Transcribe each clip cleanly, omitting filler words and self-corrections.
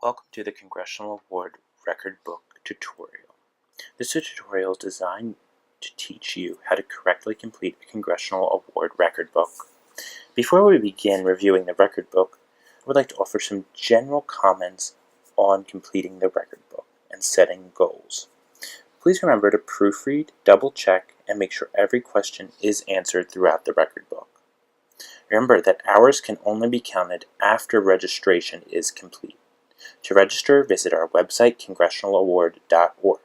Welcome to the Congressional Award Record Book tutorial. This tutorial is designed to teach you how to correctly complete a Congressional Award record book. Before we begin reviewing the record book, I would like to offer some general comments on completing the record book and setting goals. Please remember to proofread, double-check, and make sure every question is answered throughout the record book. Remember that hours can only be counted after registration is complete. To register, visit our website, congressionalaward.org.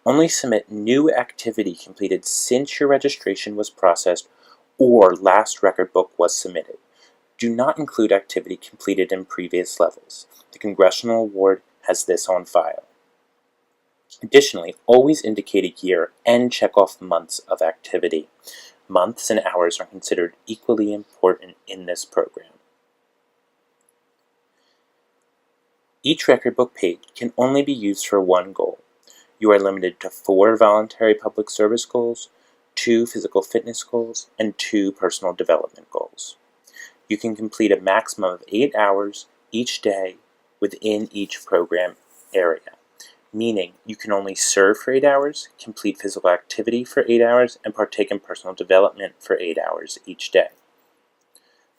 Only submit new activity completed since your registration was processed or last record book was submitted. Do not include activity completed in previous levels. The Congressional Award has this on file. Additionally, always indicate a year and check off months of activity. Months and hours are considered equally important in this program. Each record book page can only be used for one goal. You are limited to 4 voluntary public service goals, 2 physical fitness goals, and 2 personal development goals. You can complete a maximum of 8 hours each day within each program area, meaning you can only serve for 8 hours, complete physical activity for 8 hours, and partake in personal development for 8 hours each day.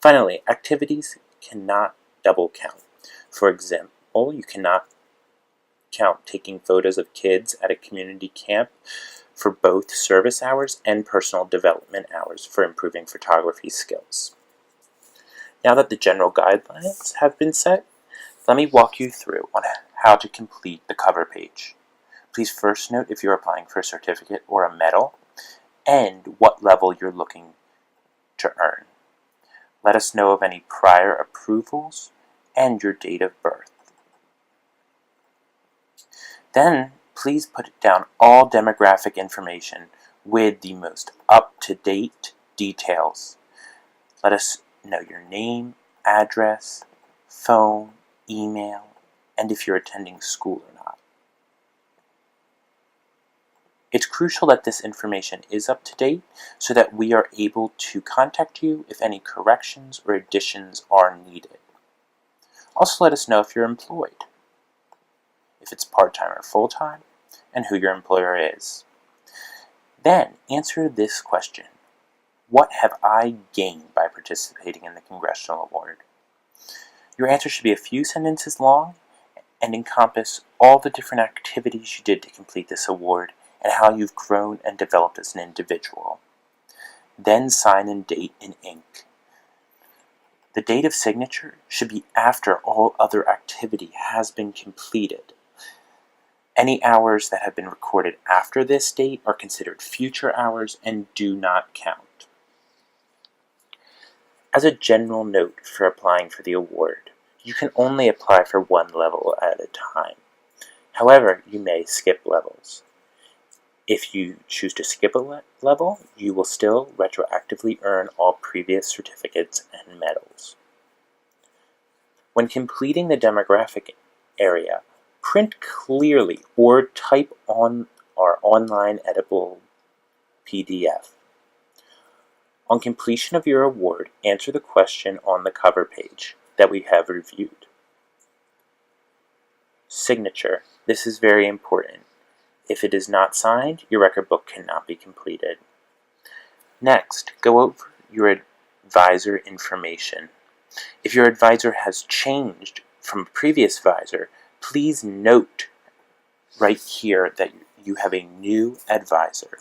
Finally, activities cannot double count. For example, you cannot count taking photos of kids at a community camp for both service hours and personal development hours for improving photography skills. Now that the general guidelines have been set, let me walk you through on how to complete the cover page. Please first note if you're applying for a certificate or a medal and what level you're looking to earn. Let us know of any prior approvals and your date of birth. Then, please put down all demographic information with the most up-to-date details. Let us know your name, address, phone, email, and if you're attending school or not. It's crucial that this information is up to date so that we are able to contact you if any corrections or additions are needed. Also, let us know if you're employed, if it's part-time or full-time, and who your employer is. Then, answer this question. What have I gained by participating in the Congressional Award? Your answer should be a few sentences long and encompass all the different activities you did to complete this award and how you've grown and developed as an individual. Then sign and date in ink. The date of signature should be after all other activity has been completed. Any hours that have been recorded after this date are considered future hours and do not count. As a general note for applying for the award, you can only apply for one level at a time. However, you may skip levels. If you choose to skip a level, you will still retroactively earn all previous certificates and medals. When completing the demographic area, print clearly or type on our online editable PDF. On completion of your award, answer the question on the cover page that we have reviewed. Signature. This is very important. If it is not signed, your record book cannot be completed. Next, go over your advisor information. If your advisor has changed from a previous advisor, please note right here that you have a new advisor.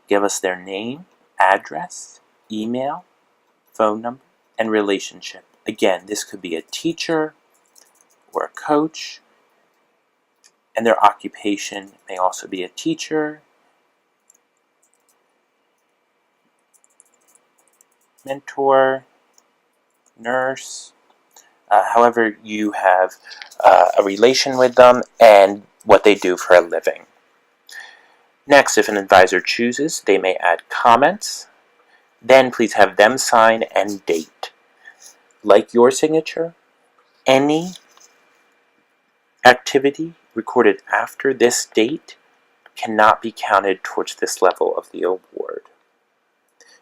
Give us their name, address, email, phone number, and relationship. Again, this could be a teacher or a coach, and their occupation may also be a teacher, mentor, nurse, however you have a relation with them and what they do for a living. Next, if an advisor chooses, they may add comments. Then please have them sign and date. Like your signature, any activity recorded after this date cannot be counted towards this level of the award.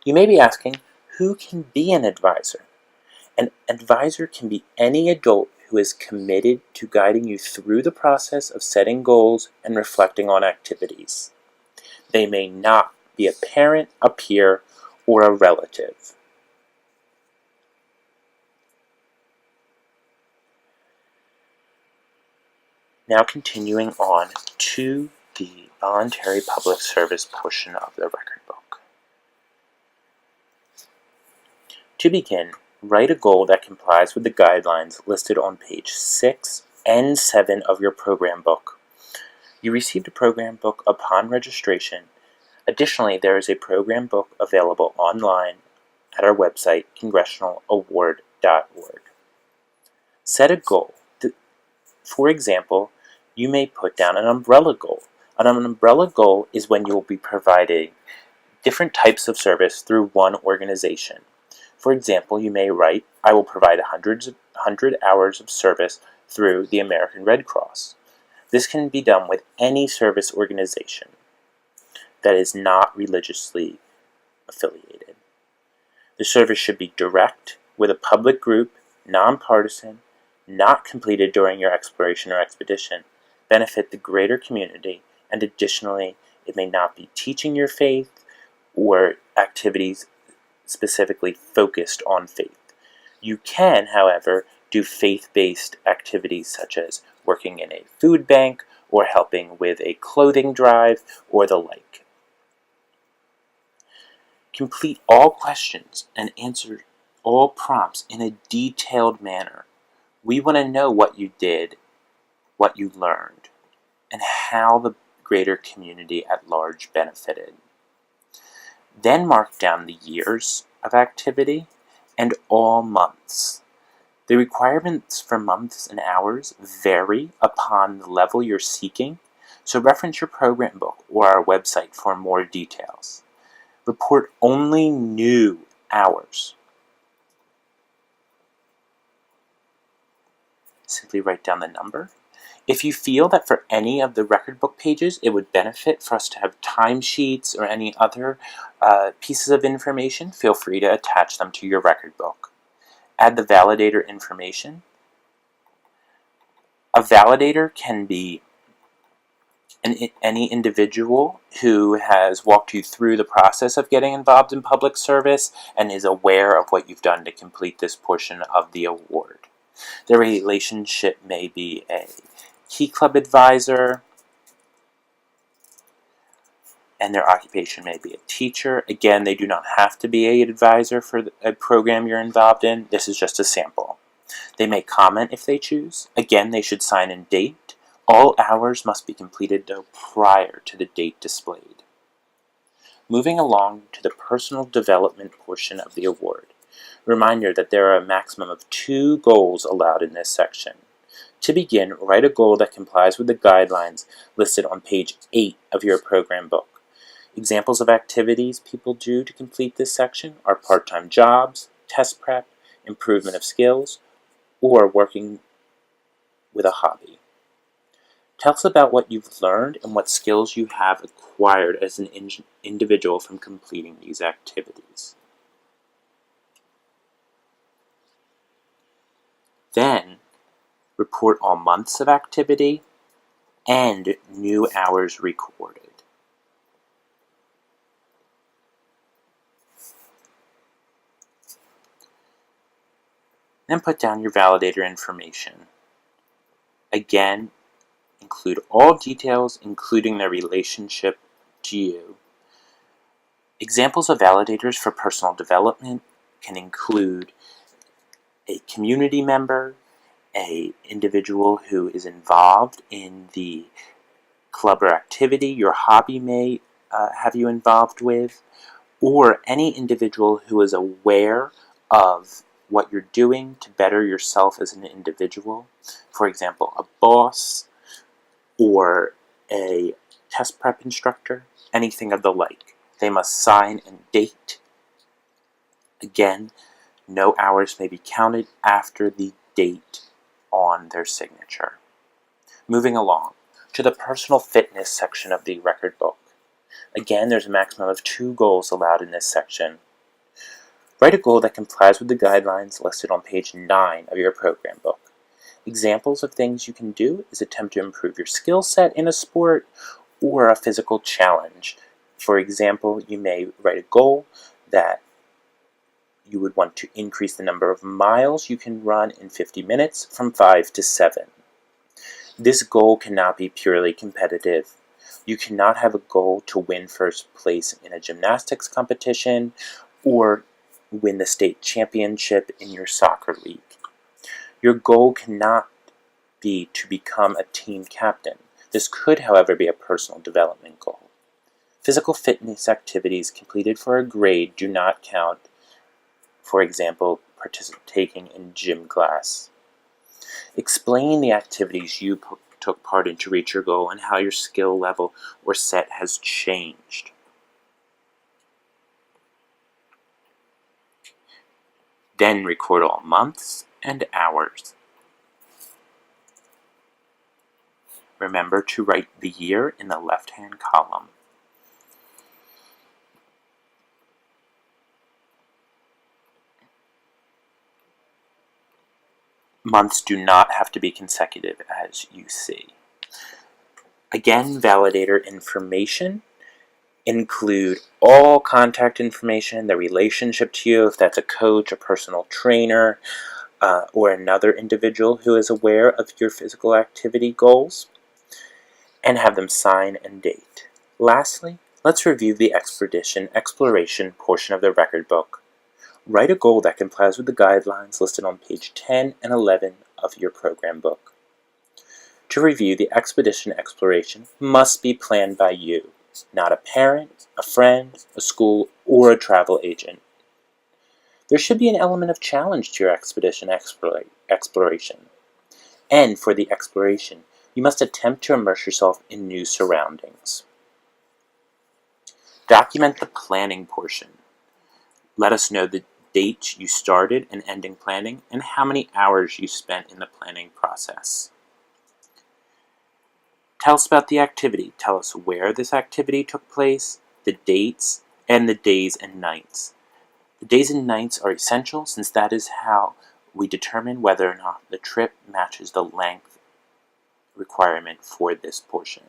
You may be asking, Who can be an advisor? An advisor can be any adult who is committed to guiding you through the process of setting goals and reflecting on activities. They may not be a parent, a peer, or a relative. Now continuing on to the voluntary public service portion of the record book. To begin, write a goal that complies with the guidelines listed on page 6 and 7 of your program book. You received a program book upon registration. Additionally, there is a program book available online at our website, congressionalaward.org. Set a goal. For example, you may put down an umbrella goal. An umbrella goal is when you will be providing different types of service through one organization. For example, you may write, I will provide 100 hours of service through the American Red Cross. This can be done with any service organization that is not religiously affiliated. The service should be direct, with a public group, nonpartisan, not completed during your exploration or expedition, benefit the greater community, and additionally, it may not be teaching your faith or activities specifically focused on faith. You can, however, do faith-based activities such as working in a food bank or helping with a clothing drive or the like. Complete all questions and answer all prompts in a detailed manner. We want to know what you did, what you learned, and how the greater community at large benefited. Then mark down the years of activity and all months. The requirements for months and hours vary upon the level you're seeking, so reference your program book or our website for more details. Report only new hours. Simply write down the number. If you feel that for any of the record book pages it would benefit for us to have timesheets or any other pieces of information, feel free to attach them to your record book. Add the validator information. A validator can be any individual who has walked you through the process of getting involved in public service and is aware of what you've done to complete this portion of the award. Their relationship may be a Key Club advisor, and their occupation may be a teacher. Again, they do not have to be an advisor for a program you're involved in. This is just a sample. They may comment if they choose. Again, they should sign and date. All hours must be completed though prior to the date displayed. Moving along to the personal development portion of the award. Reminder that there are a maximum of 2 goals allowed in this section. To begin, write a goal that complies with the guidelines listed on page 8 of your program book. Examples of activities people do to complete this section are part-time jobs, test prep, improvement of skills, or working with a hobby. Tell us about what you've learned and what skills you have acquired as an individual from completing these activities. Then, report all months of activity and new hours recorded. Then put down your validator information. Again, include all details, including their relationship to you. Examples of validators for personal development can include a community member, an individual who is involved in the club or activity your hobby may have you involved with, or any individual who is aware of what you're doing to better yourself as an individual. For example, a boss or a test prep instructor, anything of the like. They must sign and date. Again, no hours may be counted after the date on their signature. Moving along to the personal fitness section of the record book. Again, there's a maximum of 2 goals allowed in this section. Write a goal that complies with the guidelines listed on page 9 of your program book. Examples of things you can do is attempt to improve your skill set in a sport or a physical challenge. For example, you may write a goal that you would want to increase the number of miles you can run in 50 minutes from 5 to 7. This goal cannot be purely competitive. You cannot have a goal to win first place in a gymnastics competition or win the state championship in your soccer league. Your goal cannot be to become a team captain. This could, however, be a personal development goal. Physical fitness activities completed for a grade do not count. For example, participating in gym class. Explain the activities you took part in to reach your goal and how your skill level or set has changed. Then record all months and hours. Remember to write the year in the left-hand column. Months do not have to be consecutive, as you see. Again, validator information include all contact information, the relationship to you, if that's a coach, a personal trainer, or another individual who is aware of your physical activity goals, and have them sign and date. Lastly, let's review the exploration portion of the record book. Write a goal that complies with the guidelines listed on page 10 and 11 of your program book. To review, the exploration must be planned by you, not a parent, a friend, a school, or a travel agent. There should be an element of challenge to your exploration. And for the exploration, you must attempt to immerse yourself in new surroundings. Document the planning portion. Let us know the date you started and ending planning and how many hours you spent in the planning process. Tell us about the activity. Tell us where this activity took place, the dates, and the days and nights. The days and nights are essential since that is how we determine whether or not the trip matches the length requirement for this portion.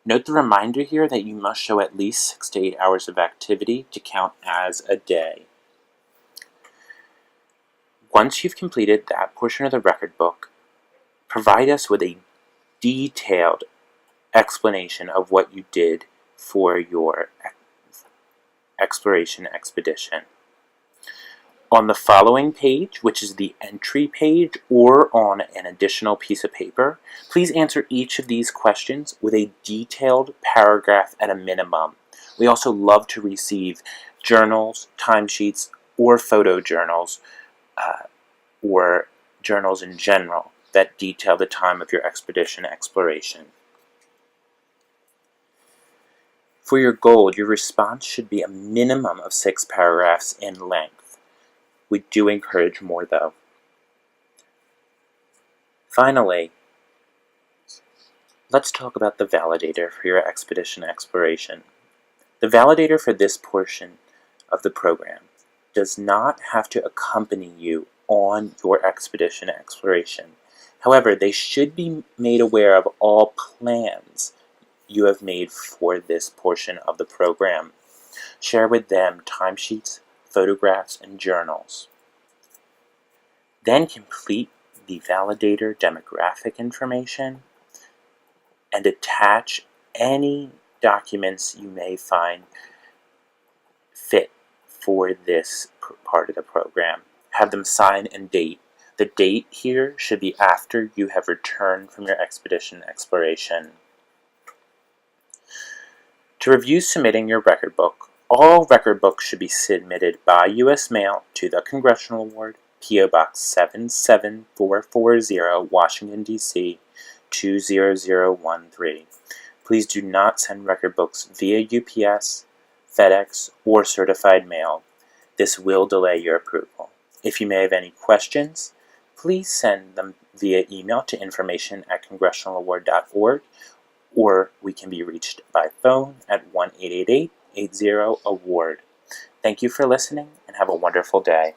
Note the reminder here that you must show at least 6 to 8 hours of activity to count as a day. Once you've completed that portion of the record book, provide us with a detailed explanation of what you did for your exploration expedition. On the following page, which is the entry page, or on an additional piece of paper, please answer each of these questions with a detailed paragraph at a minimum. We also love to receive journals, timesheets, or photo journals, or journals in general that detail the time of your expedition exploration. For your goal, your response should be a minimum of 6 paragraphs in length. We do encourage more, though. Finally, let's talk about the validator for your expedition exploration. The validator for this portion of the program does not have to accompany you on your expedition exploration. However, they should be made aware of all plans you have made for this portion of the program. Share with them timesheets, photographs, and journals. Then complete the validator demographic information and attach any documents you may find fit for this part of the program. Have them sign and date. The date here should be after you have returned from your expedition exploration. To review submitting your record book, all record books should be submitted by U.S. mail to the Congressional Award, P.O. Box 77440, Washington, D.C. 20013. Please do not send record books via UPS, FedEx, or certified mail. This will delay your approval. If you may have any questions, please send them via email to information@congressionalaward.org, or we can be reached by phone at 1-888-80-AWARD. Thank you for listening, and have a wonderful day.